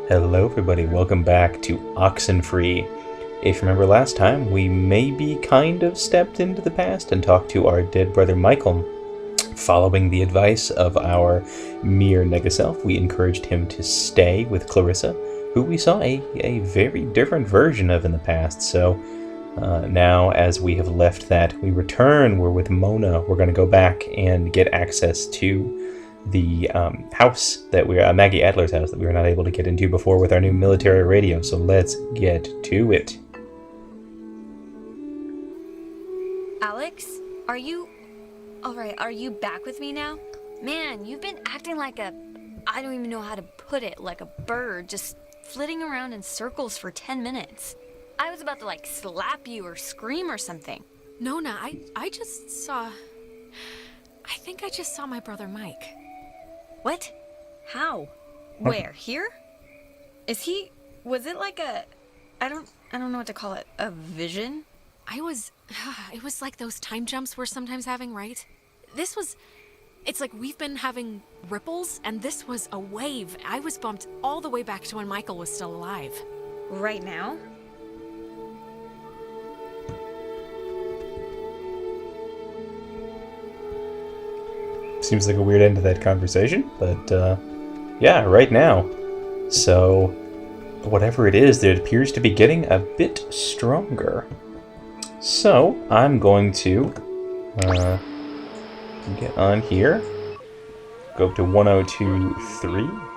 Hello everybody, welcome back to Oxenfree. If you remember last time, we maybe kind of stepped into the past and talked to our dead brother Michael. Following the advice of our mere nega-self, we encouraged him to stay with Clarissa, who we saw a very different version of in the past. So now, as we have left that, we return. We're with Mona. We're going to go back and get access to the house that Maggie Adler's house that we were not able to get into before with our new military radio. So let's get to it. Alex, are you alright? Are you back with me now? Man, you've been acting like I don't even know how to put it, like a bird, just flitting around in circles for 10 minutes. I was about to slap you or scream or something. Nona, I just saw... I think I just saw my brother Mike. What? How? Where? Here? Was it like a... I don't know what to call it. A vision? It was like those time jumps we're sometimes having, right? It's like we've been having ripples, and this was a wave. I was bumped all the way back to when Michael was still alive. Right now? Seems like a weird end to that conversation, but yeah, right now. So, whatever it is, it appears to be getting a bit stronger. So, I'm going to get on here, go up to 102.3.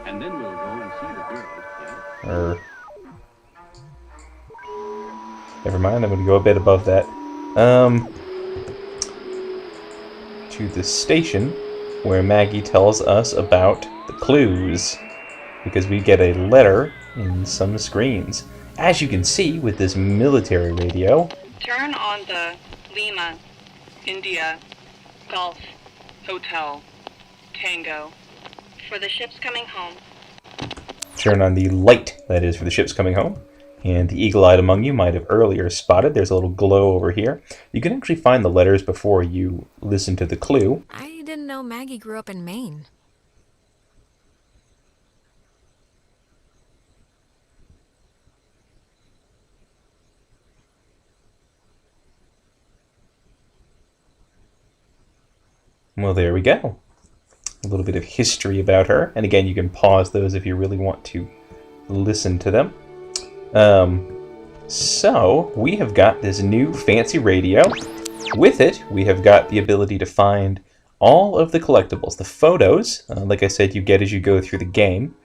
And then we'll go and see the girls. Or, never mind, I'm going to go a bit above that. To the station where Maggie tells us about the clues, because we get a letter in some screens. As you can see with this military radio, turn on the Lima, India, Golf, Hotel, Tango for the ships coming home. Turn on the light, that is for the ships coming home. And the eagle-eyed among you might have earlier spotted there's a little glow over here. You can actually find the letters before you listen to the clue. I didn't know Maggie grew up in Maine. Well, there we go. A little bit of history about her. And again, you can pause those if you really want to listen to them. So, we have got this new fancy radio. With it, we have got the ability to find all of the collectibles. The photos, like I said, you get as you go through the game.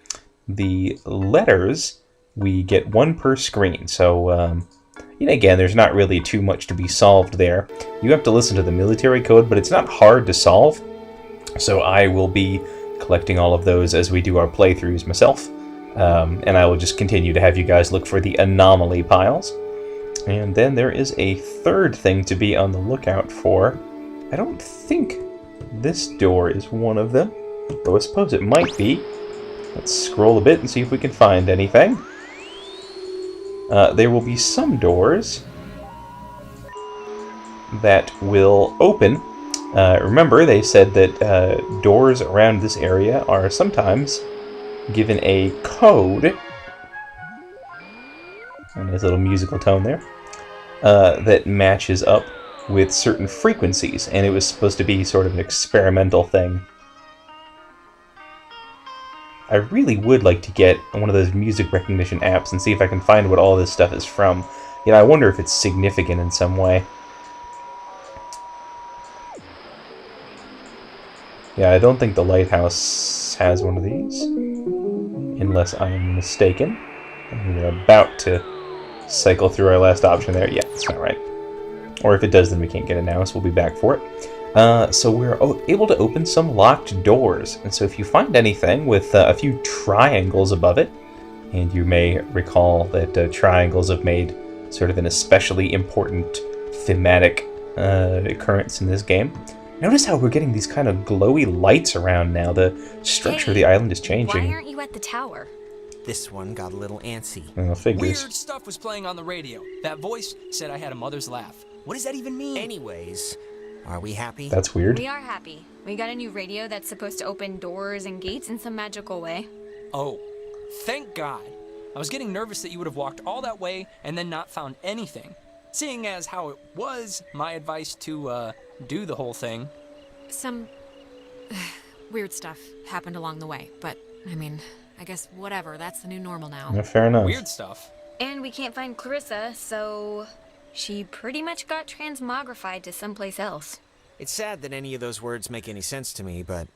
The letters, we get one per screen. So, again, there's not really too much to be solved there. You have to listen to the military code, but it's not hard to solve. So I will be collecting all of those as we do our playthroughs myself. And I will just continue to have you guys look for the anomaly piles. And then there is a third thing to be on the lookout for. I don't think this door is one of them, though I suppose it might be. Let's scroll a bit and see if we can find anything. There will be some doors that will open. Remember, they said that doors around this area are sometimes given a code, and there's a little musical tone there, that matches up with certain frequencies, and it was supposed to be sort of an experimental thing. I really would like to get one of those music recognition apps and see if I can find what all this stuff is from. I wonder if it's significant in some way. Yeah, I don't think the lighthouse has one of these, unless I am mistaken. And we're about to cycle through our last option there. Yeah, it's not right. Or if it does, then we can't get it now, so we'll be back for it. So we're able to open some locked doors. And so if you find anything with a few triangles above it, and you may recall that triangles have made sort of an especially important thematic occurrence in this game. Notice how we're getting these kind of glowy lights around now. The structure of the island is changing. Why aren't you at the tower? This one got a little antsy. Figures. Weird stuff was playing on the radio. That voice said I had a mother's laugh. What does that even mean? Anyways, are we happy? That's weird. We are happy. We got a new radio that's supposed to open doors and gates in some magical way. Oh, Thank God. I was getting nervous that you would have walked all that way and then not found anything. Seeing as how it was my advice to, do the whole thing. Some weird stuff happened along the way, but I mean, I guess whatever, that's the new normal now. Yeah, fair enough. Weird stuff. And we can't find Clarissa, so she pretty much got transmogrified to someplace else. It's sad that any of those words make any sense to me, but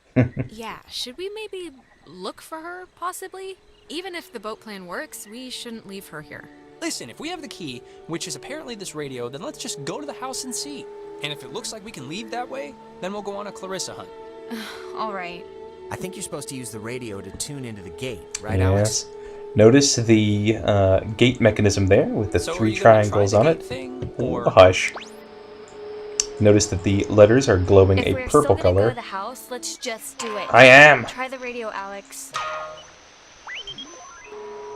Yeah, should we maybe look for her, possibly? Even if the boat plan works, we shouldn't leave her here. Listen, if we have the key, which is apparently this radio, then let's just go to the house and see. And if it looks like we can leave that way, then we'll go on a Clarissa hunt. All right. I think you're supposed to use the radio to tune into the gate, right, Alex? Yes. Notice the gate mechanism there with the So are 3 you gonna try triangles the on gate it. thing, Ooh, or- hush. Notice that the letters are glowing If a we're purple still gonna go color. to the house, let's just do it. I am. Try the radio, Alex.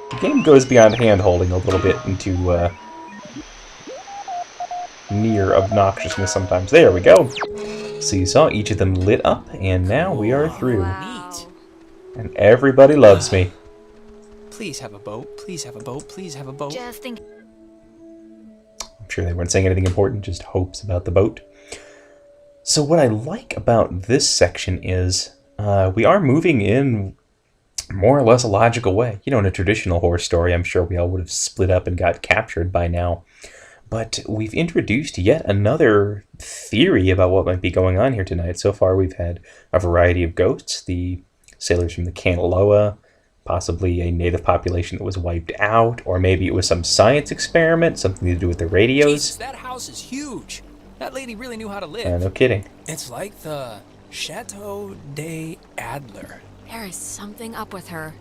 The game goes beyond hand-holding a little bit into near obnoxiousness sometimes. There we go. So you saw each of them lit up, and now we are through. Wow. Neat. And everybody loves me. Please have a boat. Please have a boat. Please have a boat. Just think. I'm sure they weren't saying anything important, just hopes about the boat. So what I like about this section is we are moving in more or less a logical way. You know, in a traditional horror story, I'm sure we all would have split up and got captured by now. But we've introduced yet another theory about what might be going on here tonight. So far, we've had a variety of ghosts, the sailors from the Kanaloa, possibly a native population that was wiped out, or maybe it was some science experiment, something to do with the radios. Jesus, that house is huge. That lady really knew how to live. No kidding. It's like the Chateau de Adler. There is something up with her.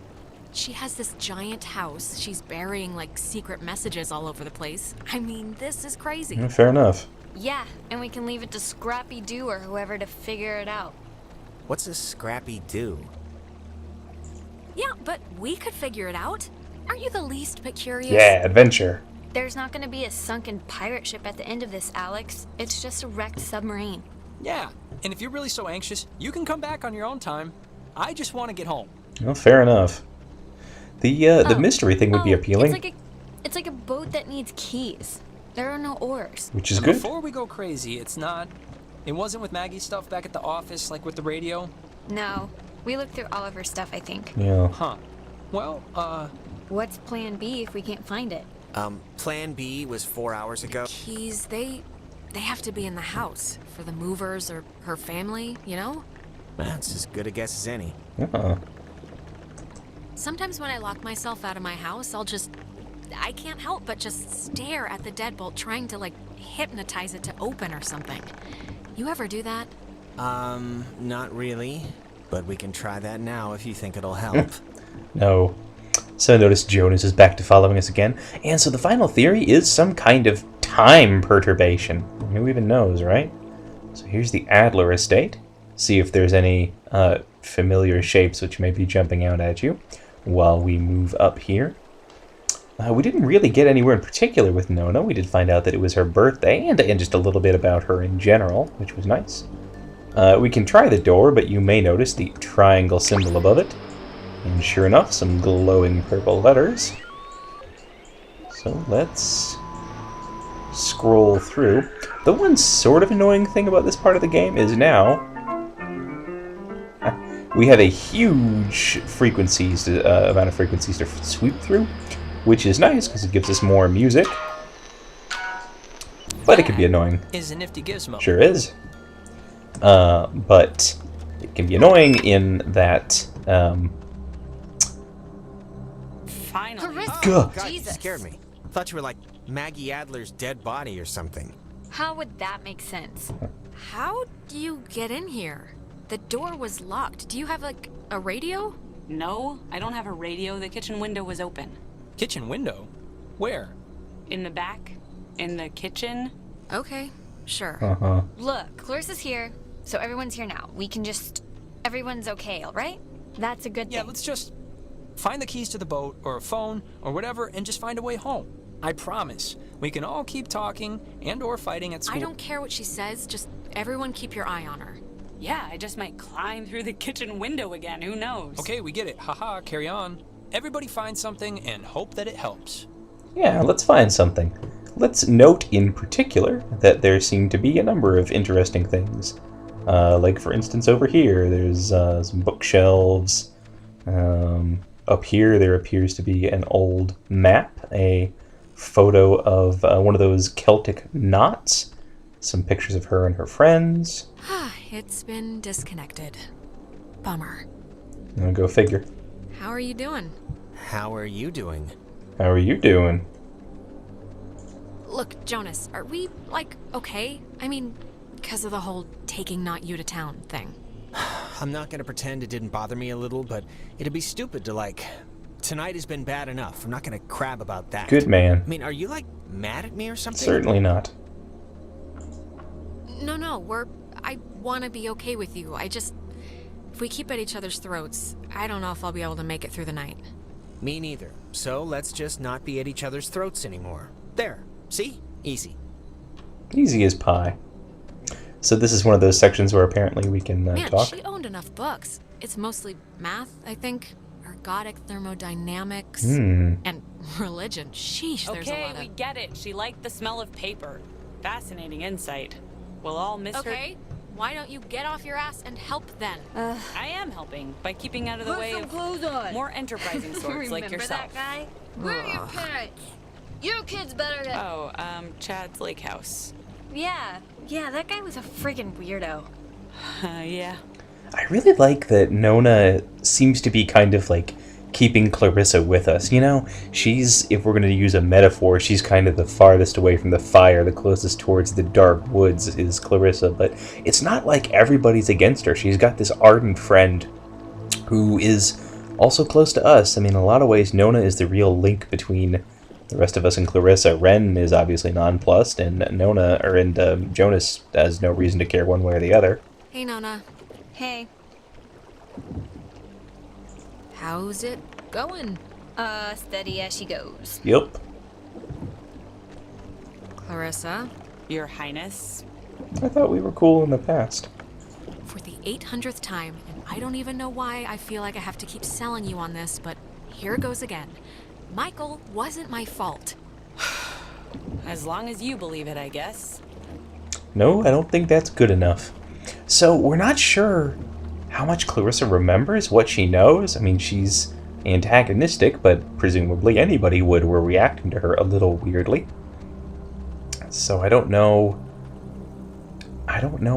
She has this giant house. She's burying, like, secret messages all over the place. I mean, this is crazy. Yeah, fair enough. Yeah, and we can leave it to Scrappy Doo or whoever to figure it out. What's a Scrappy do? Yeah, but we could figure it out. Aren't you the least bit curious? Yeah, adventure. There's not gonna be a sunken pirate ship at the end of this, Alex. It's just a wrecked submarine. Yeah, and if you're really so anxious, you can come back on your own time. I just want to get home. Well, fair enough. The mystery thing would be appealing, It's like a boat that needs keys. There are no oars. which is And good. Before we go crazy, it wasn't with Maggie's stuff back at the office, like with the radio? No, we looked through all of her stuff, I think. Yeah. Huh. Well, What's plan B if we can't find it? Plan B was 4 hours ago. Keys, they have to be in the house for the movers or her family, you know? That's as good a guess as any. Uh-huh. Sometimes when I lock myself out of my house, I can't help but just stare at the deadbolt, trying to, like, hypnotize it to open or something. You ever do that? Not really. But we can try that now if you think it'll help. No. So notice Jonas is back to following us again. And so the final theory is some kind of time perturbation. Who even knows, right? So here's the Adler estate. See if there's any familiar shapes which may be jumping out at you while we move up here. We didn't really get anywhere in particular with Nona. We did find out that it was her birthday and just a little bit about her in general, which was nice. We can try the door, but you may notice the triangle symbol above it. And sure enough, some glowing purple letters. So let's scroll through. The one sort of annoying thing about this part of the game is now we have a huge amount of frequencies to sweep through, which is nice because it gives us more music. But it can be annoying. is a nifty gizmo. Sure is. But it can be annoying in that. Finally. Clarissa! Gah. God, you Jesus. scared me. Thought you were like Maggie Adler's dead body or something. How would that make sense? How do you get in here? The door was locked. Do you have, like, a radio? No, I don't have a radio. The kitchen window was open. Kitchen window? Where? In the back? In the kitchen? Okay, sure. Uh-huh. Look, Clarissa's here, so everyone's here now. Everyone's okay, all right? That's a good Yeah, thing. let's just find the keys to the boat or a phone or whatever and just find a way home. I promise. We can all keep talking and or fighting at school. I don't care what she says, just everyone keep your eye on her. Yeah, I just might climb through the kitchen window again. Who knows? Okay, we get it. Haha, carry on. Everybody find something and hope that it helps. Yeah, let's find something. Let's note in particular that there seem to be a number of interesting things. Like, for instance, over here, there's some bookshelves. Up here, there appears to be an old map, a photo of one of those Celtic knots, some pictures of her and her friends. It's been disconnected. Bummer. Go figure. How are you doing? How are you doing? How are you doing? Look, Jonas, are we, like, okay? I mean, because of the whole taking not you to town thing. I'm not gonna pretend it didn't bother me a little, but it'd be stupid to, like... Tonight has been bad enough. I'm not gonna crab about that. Good man. I mean, are you, like, mad at me or something? Certainly not. No, I want to be okay with you. If we keep at each other's throats, I don't know if I'll be able to make it through the night. Me neither. So let's just not be at each other's throats anymore. There. See? Easy. Easy as pie. So this is one of those sections where apparently we can Man, talk. she owned enough books. It's mostly math, I think. Ergodic thermodynamics. And religion. Sheesh, there's a Okay, lot of... we get it. She liked the smell of paper. Fascinating insight. We'll all miss her. Okay, why don't you get off your ass and help then? I am helping by keeping out of the way of clothes on. more enterprising sorts like Remember yourself. that guy? Where are your parents? Your kid's better than... Oh, Chad's lake house. Yeah, that guy was a friggin' weirdo. Yeah. I really like that Nona seems to be kind of like keeping Clarissa with us, you know? She's, if we're going to use a metaphor, she's kind of the farthest away from the fire, the closest towards the dark woods is Clarissa, but it's not like everybody's against her. She's got this ardent friend who is also close to us. I mean, in a lot of ways, Nona is the real link between the rest of us and Clarissa. Ren is obviously nonplussed, and Jonas has no reason to care one way or the other. Hey, Nona. Hey. How's it going? Steady as she goes. Yep. Clarissa, Your Highness. I thought we were cool in the past. for the 800th time, and I don't even know why I feel like I have to keep selling you on this, but here goes again. Michael wasn't my fault. As long as you believe it, I guess. No, I don't think that's good enough. So, we're not sure how much Clarissa remembers, what she knows. I mean, she's antagonistic, but presumably anybody would were reacting to her a little weirdly. So I don't know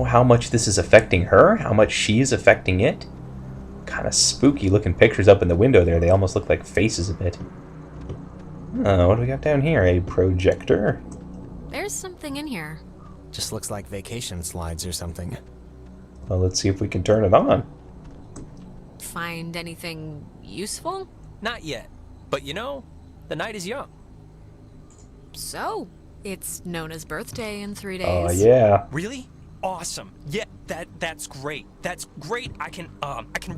how much this is affecting her, how much she's affecting it. Kind of spooky looking pictures up in the window there. They almost look like faces a bit. What do we got down here? A projector? There's something in here. Just looks like vacation slides or something. Well, let's see if we can turn it on. Find anything useful? Not yet. But you know, the night is young. So, it's Nona's birthday in 3 days. Oh, yeah. Really? Awesome. Yeah, that's great. That's great. I can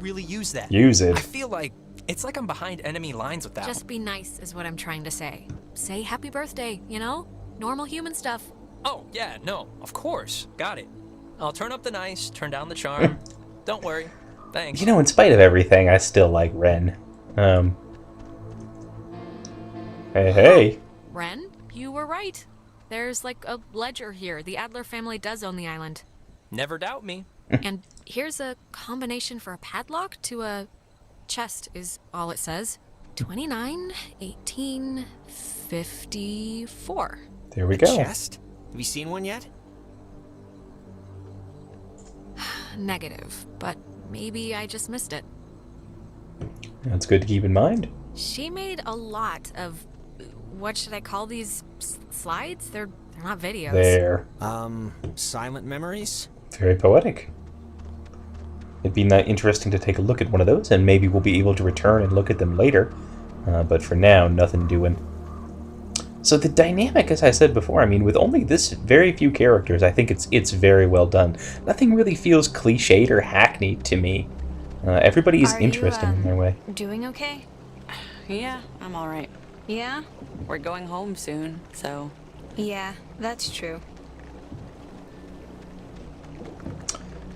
really use that. Use it. I feel like it's like I'm behind enemy lines with that. Just be nice is what I'm trying to say. Say happy birthday, you know? Normal human stuff. Oh, yeah, no, of course. Got it. I'll turn up the nice, turn down the charm. Don't worry. Thanks. You know, in spite of everything, I still like Ren. Hey. Ren, you were right. There's like a ledger here. The Adler family does own the island. Never doubt me. And here's a combination for a padlock to a chest is all it says. 29, 18, 54. There we go. Chest? Have you seen one yet? Negative, but maybe I just missed it. That's good to keep in mind. She made a lot of, what should I call these slides? They're not videos. There. Silent memories? Very poetic. It'd be interesting to take a look at one of those, and maybe we'll be able to return and look at them later. But for now, nothing doing. So the dynamic, as I said before, I mean, with only this very few characters, I think it's very well done. Nothing really feels cliched or hackneyed to me. Everybody is interesting in their way. Doing okay? Yeah, I'm all right. Yeah? We're going home soon, so... Yeah, that's true.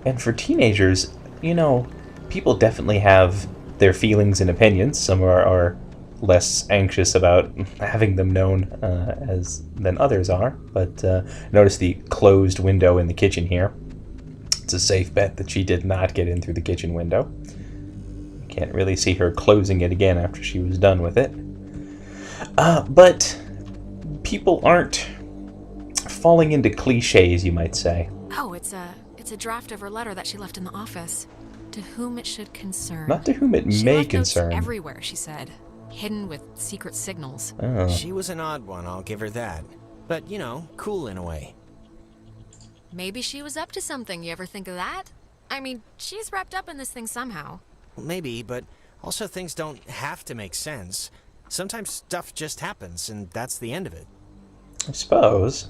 And for teenagers, you know, people definitely have their feelings and opinions. Some are less anxious about having them known than others are. But notice the closed window in the kitchen here. It's a safe bet that she did not get in through the kitchen window. Can't really see her closing it again after she was done with it. But people aren't falling into cliches, you might say. Oh, it's a draft of her letter that she left in the office. To whom it should concern. Not to whom it She may left notes concern. everywhere, she said. Hidden with secret signals. Oh. She was an odd one, I'll give her that. But, you know, cool in a way. Maybe she was up to something, you ever think of that? I mean, she's wrapped up in this thing somehow. Well, maybe, but also things don't have to make sense. Sometimes stuff just happens, and that's the end of it. I suppose.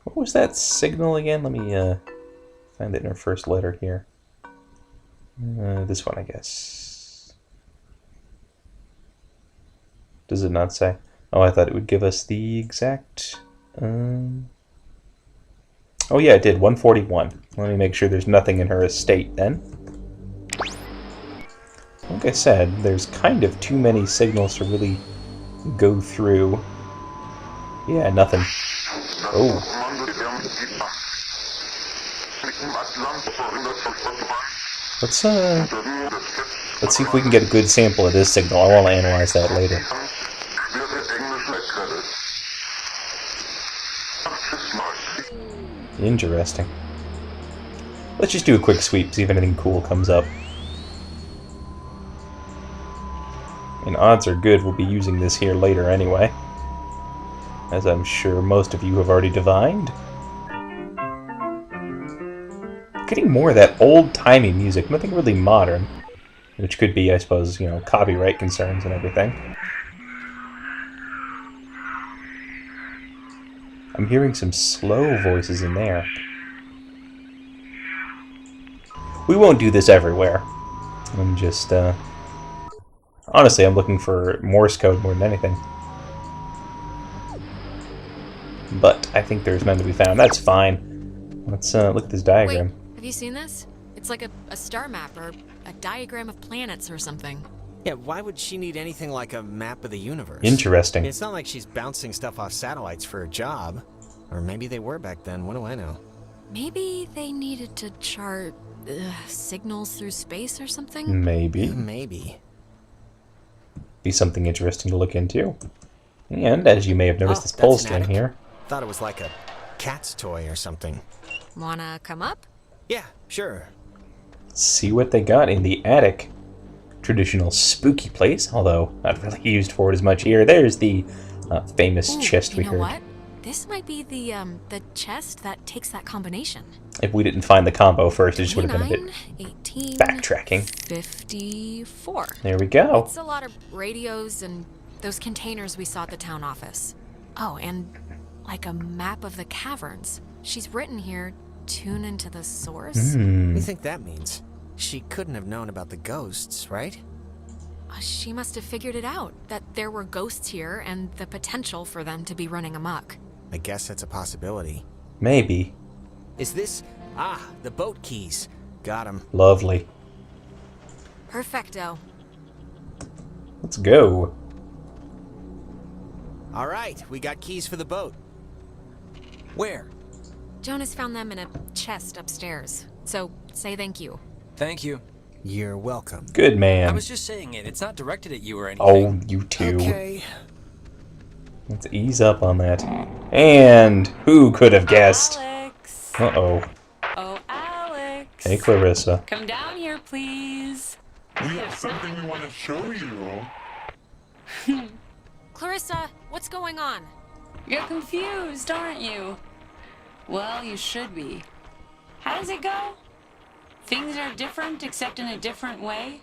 What was that signal again? Let me find it in her first letter here. This one, I guess. Does it not say? Oh, I thought it would give us the exact... Oh yeah, it did. 141. Let me make sure there's nothing in her estate then. Like I said, there's kind of too many signals to really go through. Yeah, nothing. Oh. Let's see if we can get a good sample of this signal. I want to analyze that later. Interesting. Let's just do a quick sweep, see if anything cool comes up. And odds are good we'll be using this here later anyway, as I'm sure most of you have already divined. Getting more of that old-timey music, nothing really modern, which could be, I suppose, you know, copyright concerns and everything. I'm hearing some slow voices in there. We won't do this everywhere. I'm just, honestly, I'm looking for Morse code more than anything. But I think there's none to be found. That's fine. Let's look at this diagram. Wait, have you seen this? It's like a star map or a diagram of planets or something. Yeah, why would she need anything like a map of the universe? Interesting. It's not like she's bouncing stuff off satellites for a job. Or maybe they were back then, what do I know? Maybe they needed to chart signals through space or something? Maybe. Maybe. Be something interesting to look into. And, as you may have noticed, this that's pole an string attic. here. Thought it was like a cat's toy or something. Wanna come up? Yeah, sure. See what they got in the attic. Traditional spooky place, although not really used for it as much here. There's the famous chest we you know heard. what? This might be the chest that takes that combination. If we didn't find the combo first, it just would have been a bit 18, backtracking. 54. There we go. It's a lot of radios and those containers we saw at the town office. Oh, and like a map of the caverns. She's written here, tune into the source. What do you think that means? She couldn't have known about the ghosts, right? She must have figured it out, that there were ghosts here and the potential for them to be running amok. I guess that's a possibility. Maybe. Is this... Ah, the boat keys. Got 'em. Lovely. Perfecto. Let's go. All right, we got keys for the boat. Where? Jonas found them in a chest upstairs. So, say thank you. Thank you. You're welcome. Good man. I was just saying it. It's not directed at you or anything. Oh, you two. Okay. Let's ease up on that. And who could have guessed? Alex. Uh-oh. Oh, Alex. Hey, Clarissa. Come down here, please. We have something we want to show you. Clarissa, what's going on? You're confused, aren't you? Well, you should be. How does it go? Things are different, except in a different way?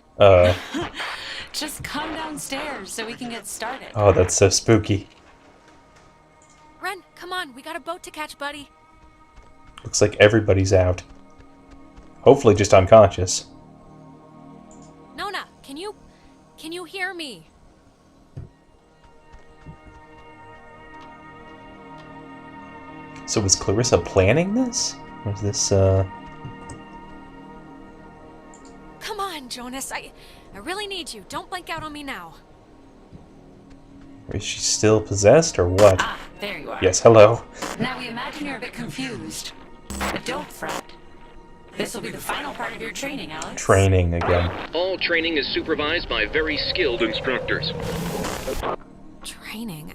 Just come downstairs so we can get started. Oh, that's so spooky. Ren, come on, we got a boat to catch, buddy. Looks like everybody's out. Hopefully just unconscious. Nona, can you hear me? So was Clarissa planning this? Was this, Come on, Jonas, I really need you. Don't blank out on me now. Is she still possessed, or what? Ah, there you are. Yes, hello. Now we imagine you're a bit confused. But don't fret. This will be the final part of your training, Alex. Training again. All training is supervised by very skilled instructors. Training?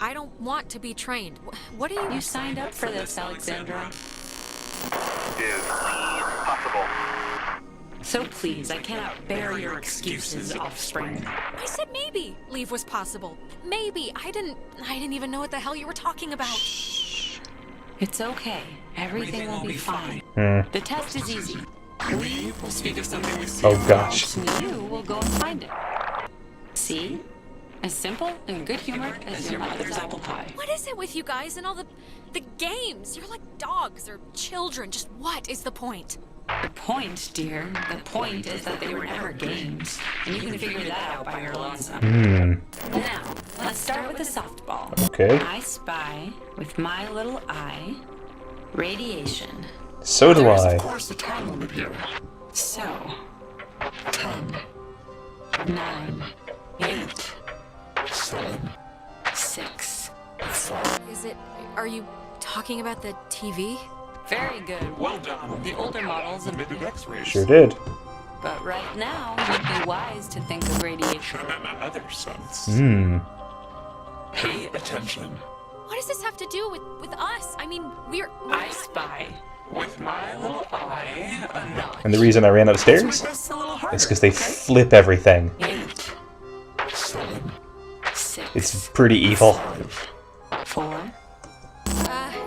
I don't want to be trained. What do you... You signed up for this, Alexandra. Is possible. So please, I cannot bear your excuses, offspring. I said maybe leave was possible. Maybe. I didn't even know what the hell you were talking about. It's okay. Everything will be fine. The test is easy. We will speak of something we see. Oh gosh. And you will go and find it. See? As simple and good-humored as your mother's apple pie. What is it with you guys and all the games? You're like dogs or children. Just what is the point? The point, dear, the point is that they were never games, and you can figure that out by your lonesome. Now, let's start with the softball. Okay. I spy, with my little eye, radiation. So do There's, I. of course, a time limit here. So, 10, 9, 8, 7, 6, 5. Is it... Are you talking about the TV? Very good. Well done. The older models of Emitted X-rays. Sure did. But right now, you'd be wise to think of radiation. In another sense. Pay attention. What does this have to do with us? I mean, we're... I spy. With my little eye, a notch. And the reason I ran upstairs Just a little harder. is because they flip everything. 8, 7, 6. It's pretty evil. 4.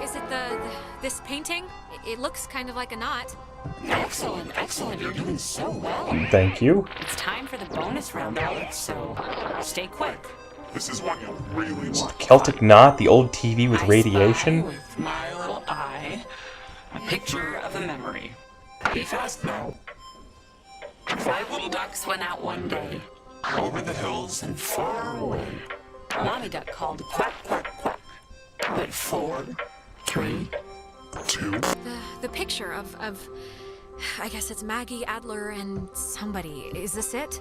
Is it this painting? It looks kind of like a knot. Excellent, excellent. You're doing so well. Thank you. It's time for the bonus round, Alex, so stay quick. This is what you'll really want. Celtic knot, the old TV with I radiation. spy with my little eye, a picture of a memory. Be fast now. 5 little ducks went out one day. Over the hills and far away. Mommy duck called quack, quack, quack. But 4, 3, 2. The picture of I guess it's Maggie Adler and somebody. Is this it?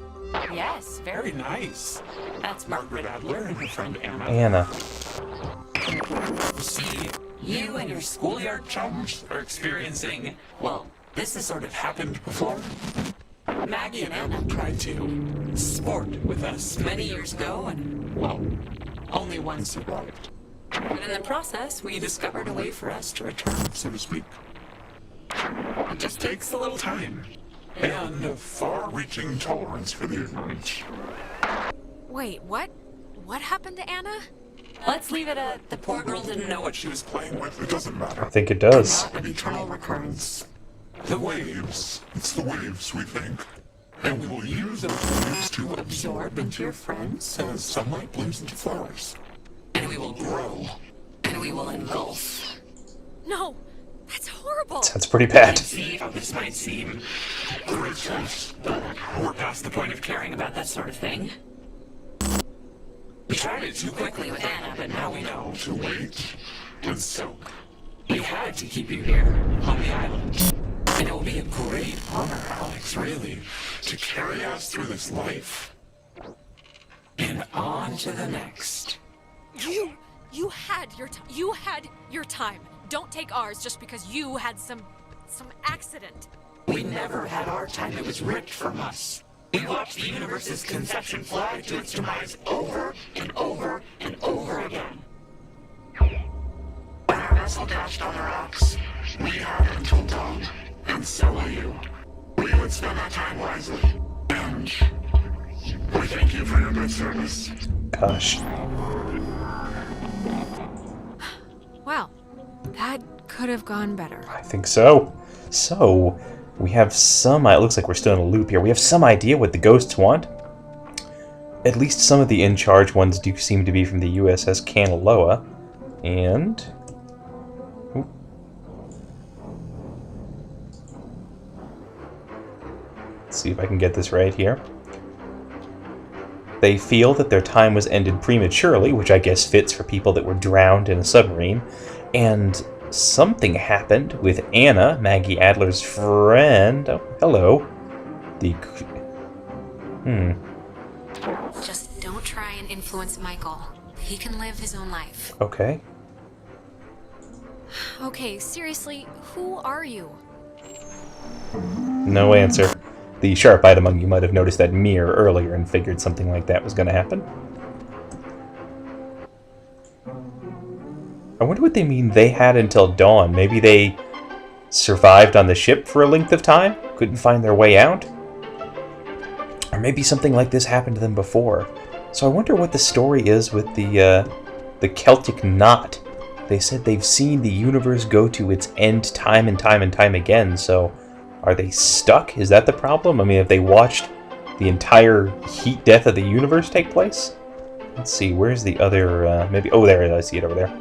yes, very Very nice. That's Margaret Adler and her friend Anna. Anna. See, you and your schoolyard chums are experiencing. Well, this is sort of Happened before. Maggie and Anna tried to sport with us many years ago, and well, only one survived. but in the process, we discovered a way for us to return. So to speak. It just takes a little time. And a far-reaching tolerance for the ignorant. Wait, what? What happened to Anna? Let's leave it at the poor girl didn't know what What she was playing with, it doesn't matter. I think it does. Not an eternal recurrence. The waves. It's the waves, we think. And we will use those waves to absorb into your friends as sunlight blooms into flowers. and we will grow, and we will engulf. No, that's horrible. Sounds pretty bad. See how this might seem gracious, but we're past the point of caring about that sort of thing. We tried it too quickly with Anna, but now we know. To wait and soak. We had to keep you here, on the island. And it will be a great honor, Alex, really, To carry us through this life. and on to the next. You had your time. Don't take ours just because you had some accident. We never had our time. It was ripped from us. We watched the universe's conception fly to its demise over and over and over again. When our vessel dashed on the rocks, we had until dawn, and so will you. We would spend our time wisely. And we thank you for your good service. Gosh. Well, that could have gone better. I think so. So, we have some... It looks like we're still in a loop here. We have some idea what the ghosts want. At least some of the in-charge ones do seem to be from the USS Kanaloa. And... Oop. Let's see if I can get this right here. They feel that their time was ended prematurely, which I guess fits for people that were drowned in a submarine. And something happened with Anna, Maggie Adler's friend. Oh, hello. Just don't try and influence Michael. He can live his own life. Okay. Okay, seriously, who are you? No answer. The sharp-eyed among you might have noticed that mirror earlier and figured something like that was going to happen. I wonder what they mean they had until dawn. Maybe they survived on the ship for a length of time? Couldn't find their way out? Or maybe something like this happened to them before. So I wonder what the story is with the Celtic knot. They said they've seen the universe go to its end time and time and time again, so are they stuck? Is that the problem? I mean, have they watched the entire heat death of the universe take place? Let's see, where's the other, maybe, oh, there it is, I see it over there.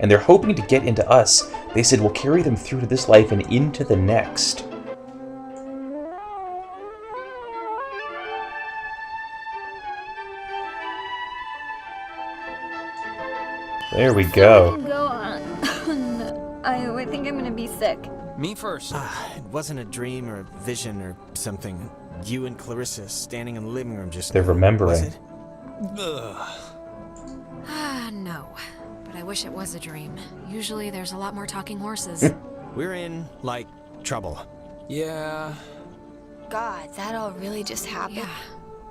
And they're hoping to get into us. They said we'll carry them through to this life and into the next. There we go. I think I'm gonna be sick. Me first. It wasn't a dream or a vision or something. You and Clarissa standing in the living room just They're now, remembering. was it? No. But I wish it was a dream. Usually there's a lot more talking horses. We're in, like, trouble. Yeah. God, that all really just happened? Yeah,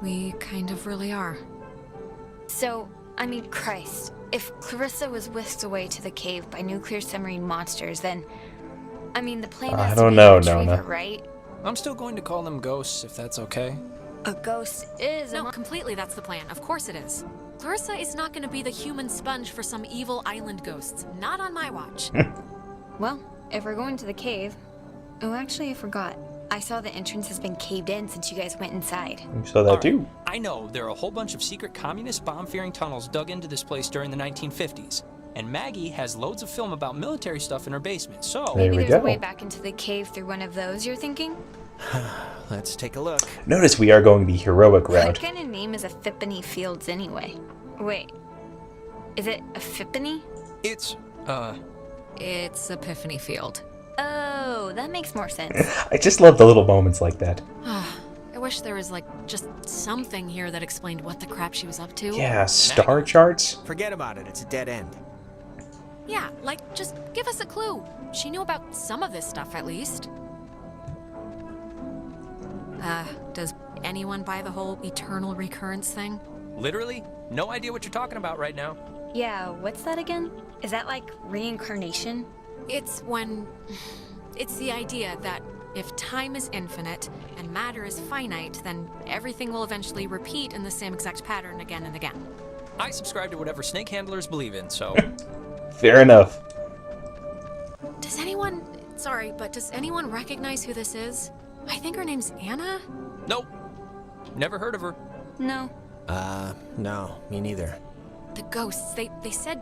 we kind of really are. So, I mean, Christ. If Clarissa was whisked away to the cave by nuclear submarine monsters, then... I mean, the plan has to be to retrieve her, right? I'm still going to call them ghosts, if that's okay. A ghost is No, completely that's the plan. Of course it is. Clarissa is not going to be the human sponge for some evil island ghosts. Not on my watch. Well, if we're going to the cave... Oh, actually, I forgot. I saw the entrance has been caved in since you guys went inside. You saw that too. I know, there are a whole bunch of secret communist bomb-fearing tunnels dug into this place during the 1950s. And Maggie has loads of film about military stuff in her basement, so... There we Maybe there's go. a way back into the cave through one of those, you're thinking? Let's take a look. Notice we are going the heroic What route. kind of name is Epiphany Fields anyway? Wait. Is it Epiphany? It's Epiphany Field. Oh, that makes more sense. I just love the little moments like that. I wish there was, like, just something here that explained what the crap she was up to. Yeah, star charts? Forget about it. It's a dead end. Yeah, like, just give us a clue. She knew about some of this stuff, at least. Does anyone buy the whole eternal recurrence thing? literally no idea what you're talking about right now. Yeah, what's that again? Is that like reincarnation? It's the idea that if time is infinite and matter is finite, then everything will eventually repeat in the same exact pattern again and again. I subscribe to whatever snake handlers believe in, so... Fair enough. Does anyone recognize who this is? I think her name's Anna? Nope. Never heard of her. No. No, me neither. The ghosts,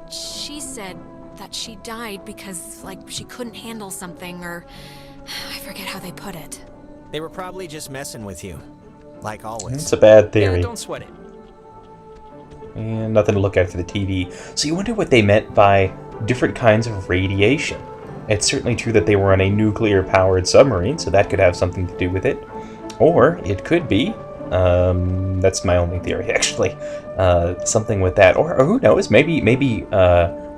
she said that she died because, like, she couldn't handle something, or I forget how they put it. They were probably just messing with you, like always. It's a bad theory. Yeah, don't sweat it. And nothing to look at for the TV. So you wonder what they meant by different kinds of radiation. It's certainly true that they were on a nuclear-powered submarine, so that could have something to do with it. Or it could be, that's my only theory actually, something with that. Or who knows, maybe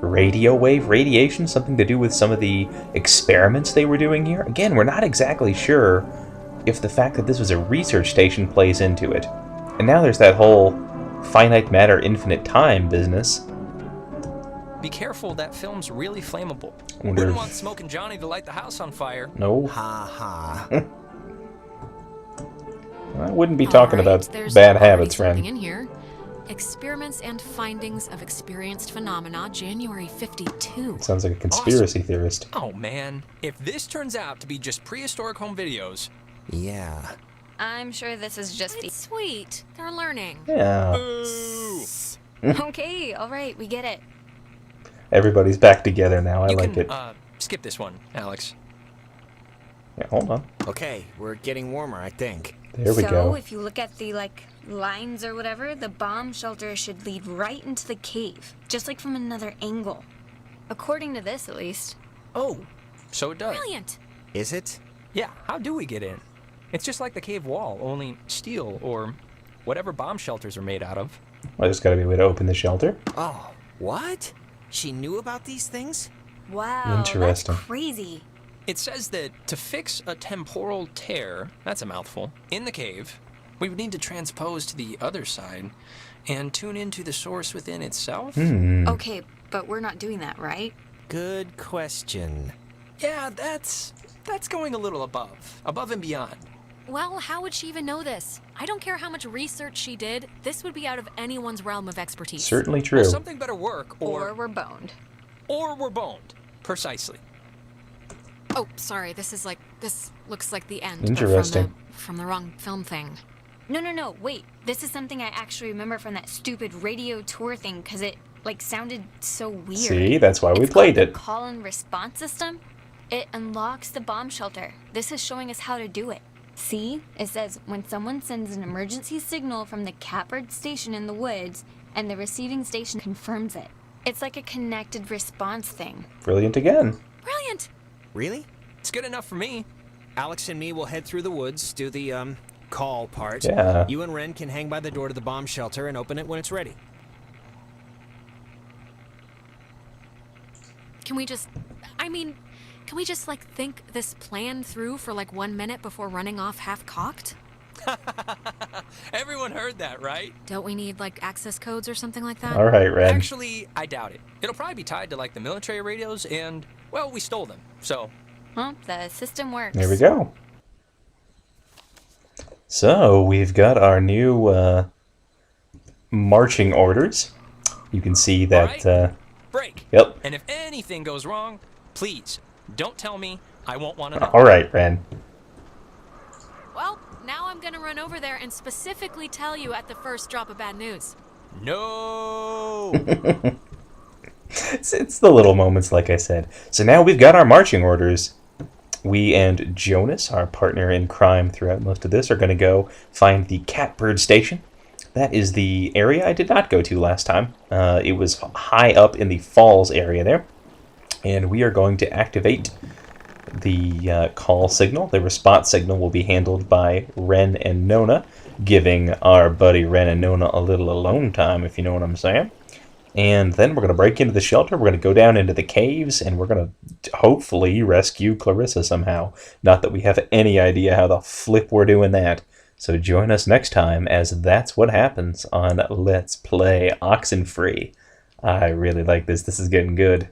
radio wave radiation, something to do with some of the experiments they were doing here. Again, we're not exactly sure if the fact that this was a research station plays into it. And now there's that whole finite matter, infinite time business. Be careful, that film's really flammable. Wonder Wouldn't if- want Smoking Johnny to light the house on fire. No. Ha ha. I wouldn't be talking Alright, about there's bad already habits, something friend. in here. Experiments and findings of experienced phenomena, January 52. Sounds like a conspiracy theorist. Oh man, if this turns out to be just prehistoric home videos... Yeah. I'm sure this is just It's sweet. They're learning. Yeah. Okay, alright, we get it. Everybody's back together now. I You like can, it. skip this one, Alex. Yeah, hold on. Okay, we're getting warmer, I think. There we So, go. if you look at the, lines or whatever, the bomb shelter should lead right into the cave. Just like from another angle. According to this, at least. Oh, so it does. Brilliant. Is it? Yeah, how do we get in? It's just like the cave wall, only steel or whatever bomb shelters are made out of. Well, there's got to be a way to open the shelter. Oh, what? She knew about these things? Wow, Interesting. that's crazy. It says that to fix a temporal tear, that's a mouthful, in the cave, we would need to transpose to the other side and tune into the source within itself. Okay, but we're not doing that, right? Good question. Yeah, that's going a little above and beyond. Well, how would she even know this? I don't care how much research she did, this would be out of anyone's realm of expertise. Certainly true. Well, something better work, Or we're boned. Or we're boned. Precisely. Oh, sorry, this looks like the end. but Interesting. From the wrong film thing. No, wait. This is something I actually remember from that stupid radio tour thing, because it, sounded so weird. See, that's why we It's played called it. the call and response system. It unlocks the bomb shelter. This is showing us how to do it. See? It says, when someone sends an emergency signal from the catbird station in the woods, and the receiving station confirms it. It's like a connected response thing. Brilliant again. Brilliant! Really? It's good enough for me. Alex and me will head through the woods, do the, call part. Yeah. You and Ren can hang by the door to the bomb shelter and open it when it's ready. Can we just think this plan through for 1 minute before running off half-cocked? Everyone heard that, right? Don't we need, access codes or something like that? All right, Ren. Actually, I doubt it. It'll probably be tied to, the military radios and, well, we stole them, so... Well, the system works. There we go. So, we've got our new marching orders. You can see that... All right. Break. Yep. And if anything goes wrong, please, don't tell me. I won't want to know. All right, Ren. Well, now I'm gonna run over there and specifically tell you at the first drop of bad news. No! It's the little moments, like I said. So now we've got our marching orders. We and Jonas, our partner in crime throughout most of this, are going to go find the Catbird Station. That is the area I did not go to last time. It was high up in the falls area there. And we are going to activate the call signal. The response signal will be handled by Ren and Nona, giving our buddy Ren and Nona a little alone time, if you know what I'm saying. And then we're going to break into the shelter. We're going to go down into the caves, and we're going to hopefully rescue Clarissa somehow. Not that we have any idea how the flip we're doing that. So join us next time, as that's what happens on Let's Play Oxenfree. I really like this. This is getting good.